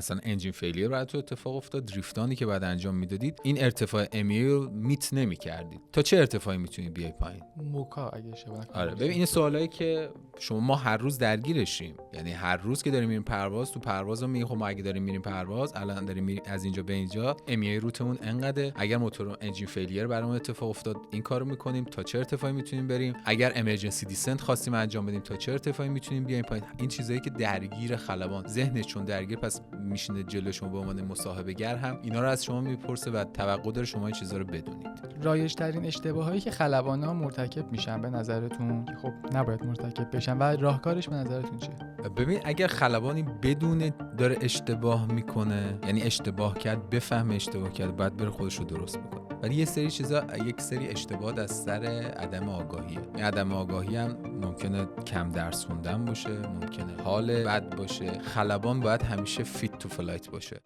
مثلا انجین فیلیر براتون اتفاق افتاد، دریفتانی که بعد انجام میدادید این ارتفاع امی رو میت نمی‌کردید، تا چه ارتفاعی میتونید بیای پایین؟ موکا اگه اشتباه نکنم. آره ببین این سوالایی که ما هر روز درگیرشیم، یعنی هر روز که داریم میریم پرواز، تو پروازا میگیم خب ما اگه داریم میریم پرواز، الان داریم میریم از اینجا به اینجا، امی روتمون انقدره، اگر موتور انجین فیلیر برامون اتفاق افتاد این کارو میکنیم، تا چه ارتفاعی میتونیم بریم، اگر امرجنسی دیسنت خواستیم انجام بدیم تا چه ارتفاعی میتونیم بیایم پایین. این چیزایی که درگیر خلبان ذهنش چون درگیر پس میشینه جلو شما به عنوان مصاحبه گر هم اینا رو از شما میپرسه و توقع داره شما این چیزا رو بدونید. رایج ترین اشتباهایی که خلبانا مرتکب میشن به نظرتون که خب نباید مرتکب بشن و راهکارش به نظرتون چیه؟ ببین اگر خلبانی بدونه داره اشتباه میکنه، یعنی اشتباه کرد، بفهمه اشتباه کرد، بعد بره خودش رو درست میکنه. ولی یه سری چیزا، یک سری اشتباهات از سر عدم آگاهیه. این عدم آگاهی هم ممکنه کم درس خوندن باشه، ممکنه حال بد باشه. خلبان باید همیشه فیت تو فلایت باشه.